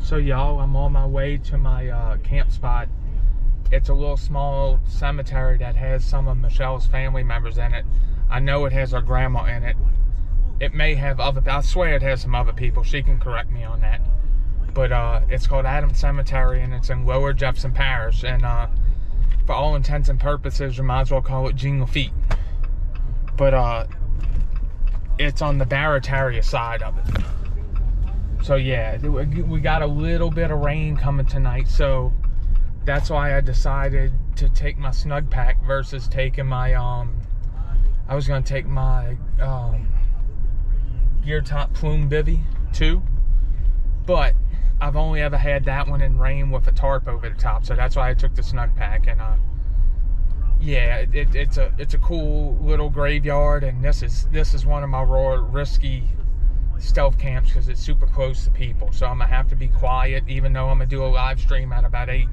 So y'all, I'm on my way to my camp spot. It's a little small cemetery that has some of Michelle's family members in it. I know it has her grandma in it. It may have other, I swear it has some other people. She can correct me on that. But it's called Adams Cemetery, and it's in Lower Jefferson Parish. And for all intents and purposes, you might as well call it Jean Lafitte. But it's on the Barataria side of it. So yeah, we got a little bit of rain coming tonight, so that's why I decided to take my snug pack versus taking my I was gonna take my gear top plume bivy too, but I've only ever had that one in rain with a tarp over the top, so that's why I took the snug pack. And yeah, it's a cool little graveyard, and this is one of my raw risky stealth camps because it's super close to people, so I'm gonna have to be quiet, even though I'm gonna do a live stream at about 8.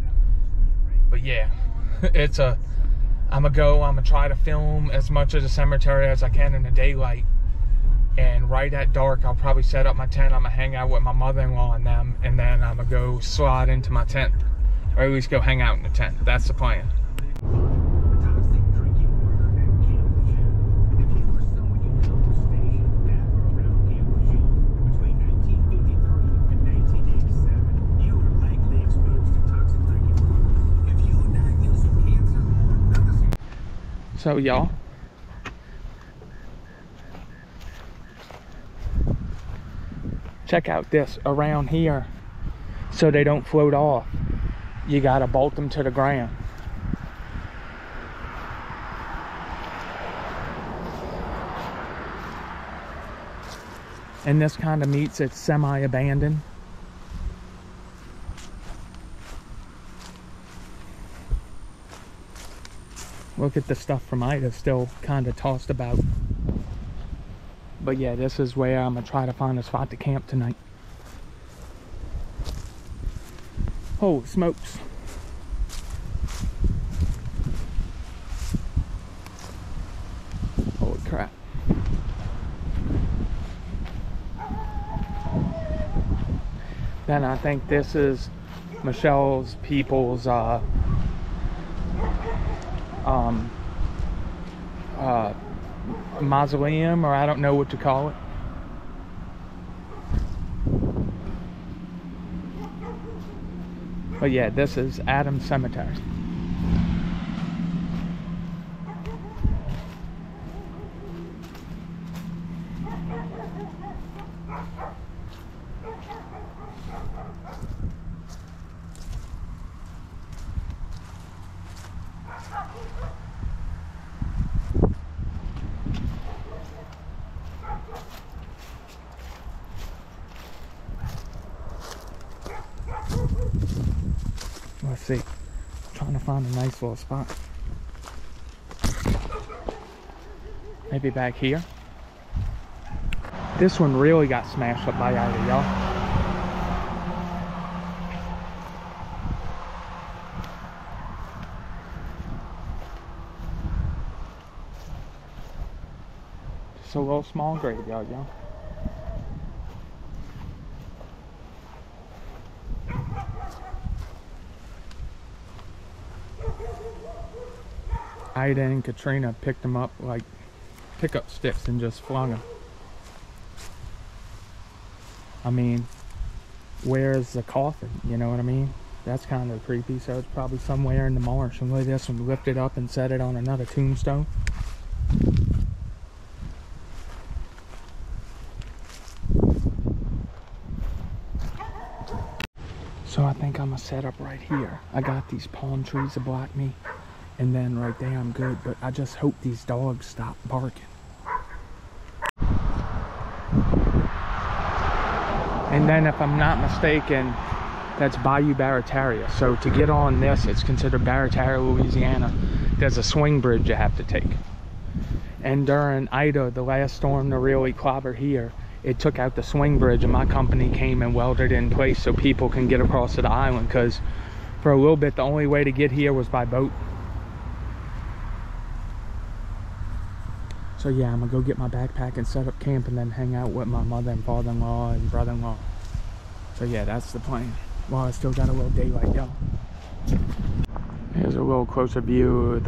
But yeah, I'm gonna try to film as much of the cemetery as I can in the daylight, and right at dark I'll probably set up my tent. I'm gonna hang out with my mother-in-law and them, and then I'm gonna go slide into my tent, or at least go hang out in the tent. That's the plan. So y'all, check out this around here. So they don't float off, you gotta bolt them to the ground. And this kind of meets it's semi-abandoned. Look at the stuff from Ida still kind of tossed about. But yeah, this is where I'm gonna try to find a spot to camp tonight. Holy smokes. Holy crap. Then I think this is Michelle's people's mausoleum, or I don't know what to call it. But yeah, this is Adams Cemetery. Let's see. I'm trying to find a nice little spot. Maybe back here. This one really got smashed up by Ida, y'all. Just a little small graveyard, y'all. Ida and Katrina picked them up like pickup sticks and just flung them. I mean, where's the coffin? You know what I mean? That's kind of creepy. So it's probably somewhere in the marsh. And look at this one, lift it up and set it on another tombstone. So I think I'm gonna set up right here. I got these palm trees to block me, and then right there I'm good, but I just hope these dogs stop barking. And then if I'm not mistaken, that's Bayou Barataria. So to get on this, it's considered Barataria, Louisiana. There's a swing bridge you have to take. And during Ida, the last storm to really clobber here, it took out the swing bridge, and my company came and welded it in place so people can get across to the island, because for a little bit the only way to get here was by boat. So yeah, I'm gonna go get my backpack and set up camp, and then hang out with my mother and father-in-law and brother-in-law. So yeah, that's the plan. Well, I still got a little daylight, y'all. Here's a little closer view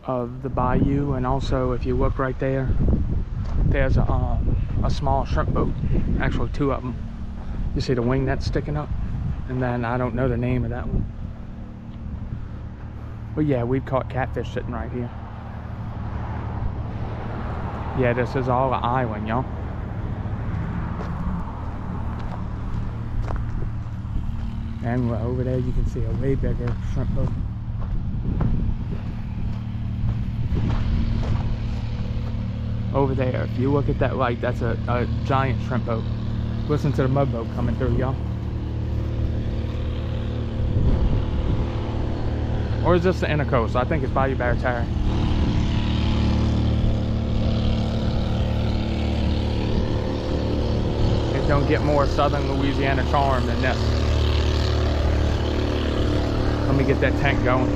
of the bayou, and also if you look right there, there's a small shrimp boat. Actually, two of them. You see the wing that's sticking up, and then I don't know the name of that one. But yeah, we've caught catfish sitting right here. Yeah, this is all an island, y'all. And over there you can see a way bigger shrimp boat. Over there, if you look at that light, that's a giant shrimp boat. Listen to the mud boat coming through, y'all. Or is this the intercoast? I think it's Bayou. It don't get more southern Louisiana charm than this. Let me get that tank going.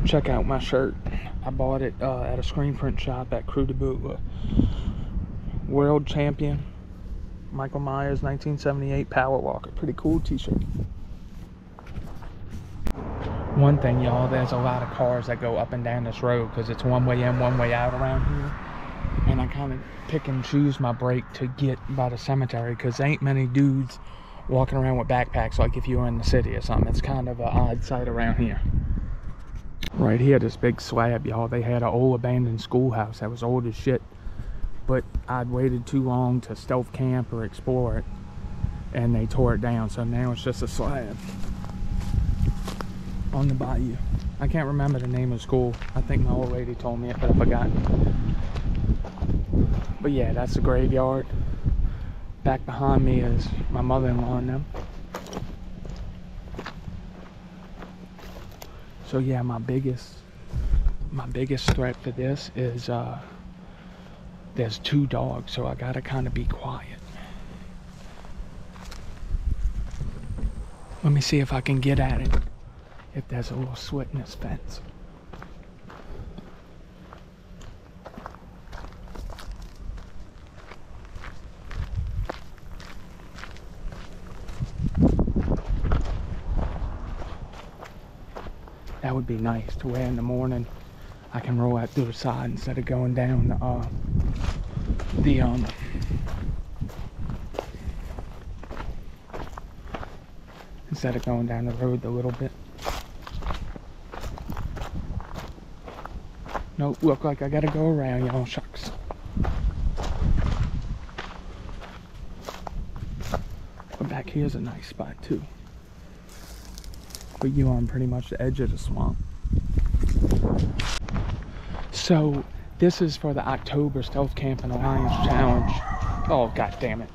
Check out my shirt. I bought it at a screen print shop at Crew de Boot. World Champion Michael Myers 1978 Power Walker. Pretty cool t-shirt. One thing, y'all, there's a lot of cars that go up and down this road because it's one way in, one way out around here. And I kind of pick and choose my break to get by the cemetery because there ain't many dudes walking around with backpacks like if you were in the city or something. It's kind of an odd sight around here. Right here, this big slab, y'all, they had an old abandoned schoolhouse that was old as shit. But I'd waited too long to stealth camp or explore it, and they tore it down. So now it's just a slab on the bayou. I can't remember the name of the school. I think my old lady told me it, but I forgot. But yeah, that's the graveyard. Back behind me is my mother-in-law and them. So yeah, my biggest threat for this is there's two dogs, so I gotta kind of be quiet. Let me see if I can get at it. If there's a little slit in this fence. That would be nice to where in the morning I can roll out through the side instead of going down instead of going down the road a little bit. Nope, look like I gotta go around, y'all. Shucks. But back here's a nice spot too. But you on pretty much the edge of the swamp. So this is for the October Stealth Camping Alliance Challenge. Oh, god damn it.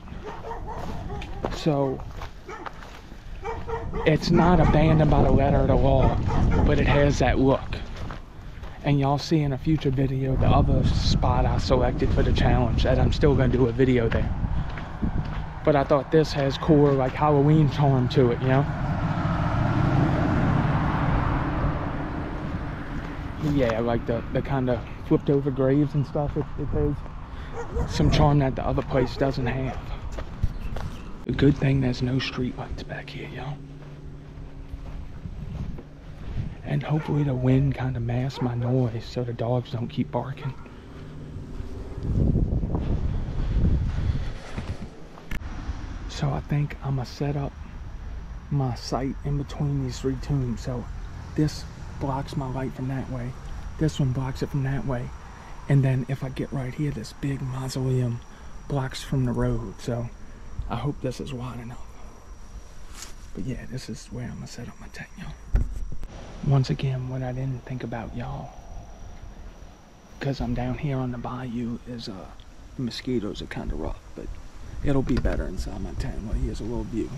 So it's not abandoned by the letter of the law, but it has that look. And y'all see in a future video the other spot I selected for the challenge that I'm still gonna do a video there. But I thought this has core like Halloween charm to it, you know? Yeah, like the kind of flipped over graves and stuff. It has some charm that the other place doesn't have. A good thing there's no street lights back here, y'all. And hopefully the wind kind of masks my noise so the dogs don't keep barking. So I think I'm gonna set up my sight in between these three tombs. So this blocks my light from that way. This one blocks it from that way. And then if I get right here, this big mausoleum blocks from the road. So I hope this is wide enough. But yeah, this is where I'm gonna set up my tent, y'all. Once again, what I didn't think about, y'all, because I'm down here on the bayou, is the mosquitoes are kind of rough, but it'll be better inside my tent. Well, here's a little view.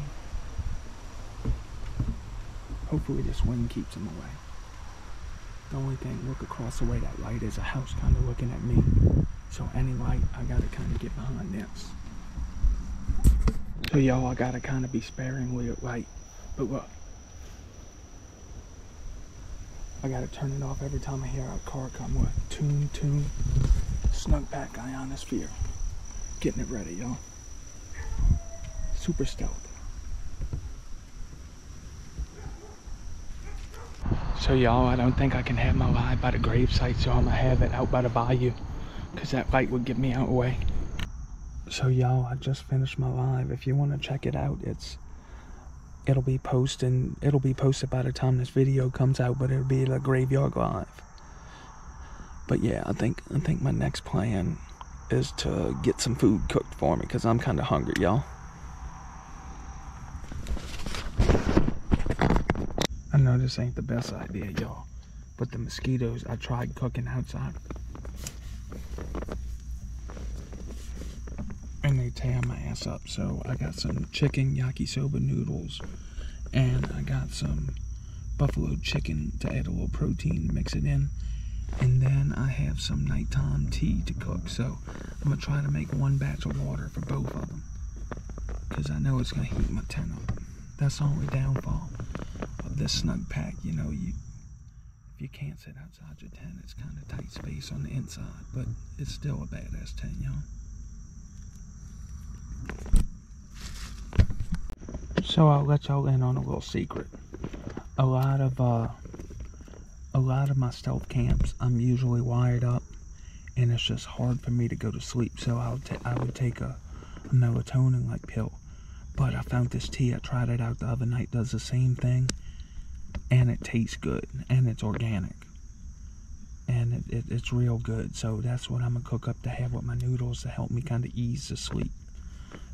Hopefully this wind keeps them away. The only thing, look across the way that light is a house kind of looking at me. So any light, I gotta kind of get behind this. So y'all, I gotta kind of be sparingly at light. But look, I gotta turn it off every time I hear a car come. What? Tune, snug back ionosphere. Getting it ready, y'all. Super stealth. So y'all, I don't think I can have my live by the gravesite, so I'm gonna have it out by the Bayou, because that light would get me out of the way. So y'all, I just finished my live. If you want to check it out, it'll be posted by the time this video comes out, but it'll be the graveyard live. But yeah, I think my next plan is to get some food cooked for me, because I'm kind of hungry, y'all. I know this ain't the best idea, y'all, but the mosquitoes, I tried cooking outside, and they tear my ass up. So I got some chicken yakisoba noodles, and I got some buffalo chicken to add a little protein to mix it in. And then I have some nighttime tea to cook. So I'm gonna try to make one batch of water for both of them, because I know it's gonna heat my tent up. That's the only downfall of this snug pack. You know, if you can't sit outside your tent, it's kind of tight space on the inside, but it's still a badass tent, y'all. So I'll let y'all in on a little secret. A lot of my stealth camps, I'm usually wired up, and it's just hard for me to go to sleep. So I would take a melatonin like pill. But I found this tea. I tried it out the other night. Does the same thing, and it tastes good, and it's organic, and it's real good. So that's what I'm gonna cook up to have with my noodles to help me kind of ease the sleep,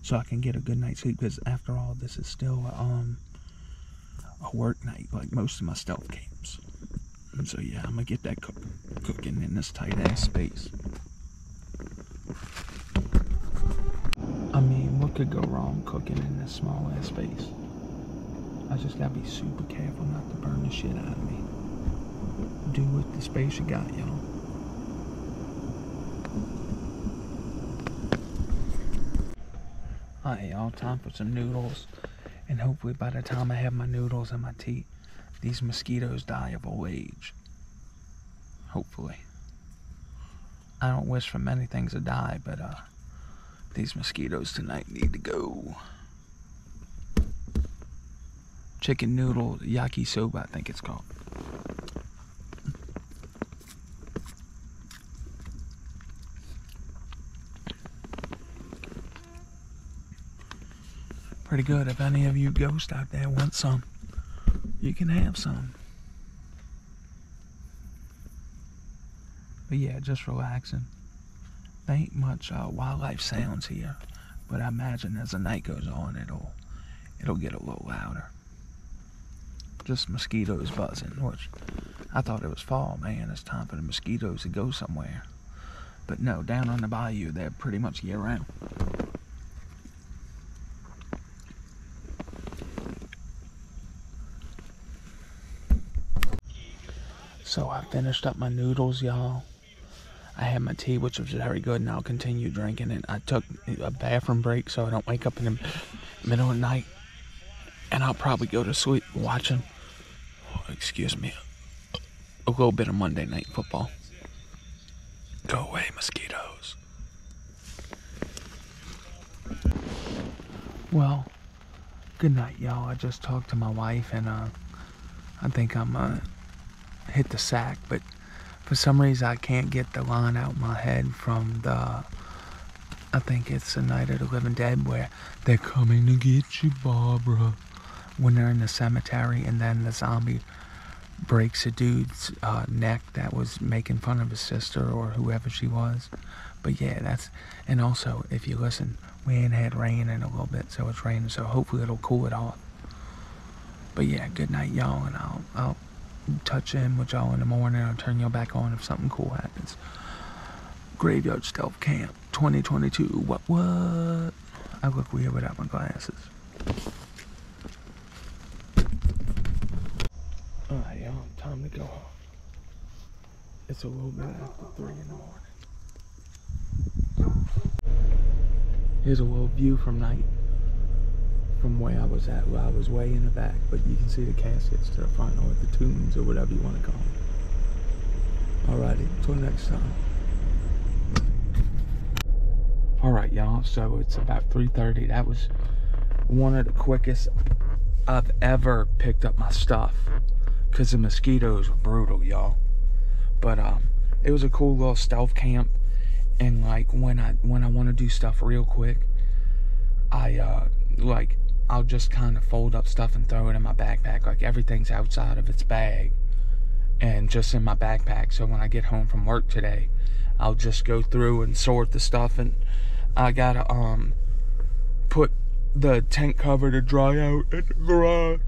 so I can get a good night's sleep. Because after all, this is still a work night, like most of my stealth camps. And so yeah, I'm gonna get that cooking in this tight ass space. I mean, what could go wrong cooking in this small ass space? I just gotta be super careful not to burn the shit out of me. Do with the space you got, y'all. Alright, y'all, time for some noodles. And hopefully by the time I have my noodles and my tea, these mosquitoes die of old age. Hopefully. I don't wish for many things to die, but these mosquitoes tonight need to go. Chicken noodle yakisoba, I think it's called. Pretty good. If any of you ghosts out there want some, you can have some. But yeah, just relaxing. There ain't much wildlife sounds here, but I imagine as the night goes on, it'll get a little louder. Just mosquitoes buzzing, which I thought it was fall, man. It's time for the mosquitoes to go somewhere. But no, down on the bayou, they're pretty much year round. So I finished up my noodles, y'all. I had my tea, which was very good, and I'll continue drinking it. I took a bathroom break so I don't wake up in the middle of the night. And I'll probably go to sleep watching, excuse me, a little bit of Monday Night Football. Go away, mosquitoes. Well, good night, y'all. I just talked to my wife, and I think I'm hit the sack, but for some reason I can't get the line out of my head from I think it's the Night of the Living Dead, where they're coming to get you, Barbara, when they're in the cemetery, and then the zombie breaks a dude's neck that was making fun of his sister or whoever she was. But yeah, and also, if you listen, we ain't had rain in a little bit, so it's raining, so hopefully it'll cool it off. But yeah, good night, y'all, and I'll touch in with y'all in the morning. I'll turn y'all back on if something cool happens. Graveyard Stealth Camp 2022. What? I look weird without my glasses. Alright, y'all, time to go home. It's a little bit after 3 in the morning. Here's a little view from night, from where I was at. Well, I was way in the back, but you can see the caskets to the front, or the tombs, or whatever you want to call them. Alrighty, till next time. Alright, y'all, so it's about 3:30. That was one of the quickest I've ever picked up my stuff, because the mosquitoes were brutal, y'all. But it was a cool little stealth camp. And like when I want to do stuff real quick, I'll just kind of fold up stuff and throw it in my backpack. Like everything's outside of its bag and just in my backpack. So when I get home from work today, I'll just go through and sort the stuff. And I gotta put the tent cover to dry out in the garage,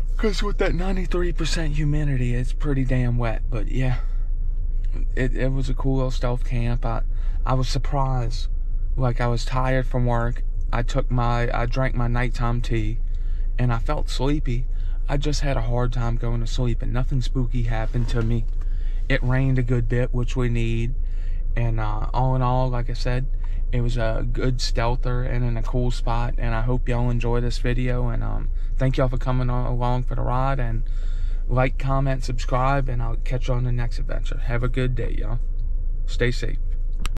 because with that 93% humidity, it's pretty damn wet. But yeah, it was a cool little stealth camp. I was surprised. Like, I was tired from work. I drank my nighttime tea, and I felt sleepy. I just had a hard time going to sleep, and nothing spooky happened to me. It rained a good bit, which we need. And all in all, like I said, it was a good stealther and in a cool spot. And I hope y'all enjoy this video. And thank y'all for coming along for the ride. And like, comment, subscribe, and I'll catch you on the next adventure. Have a good day, y'all. Stay safe.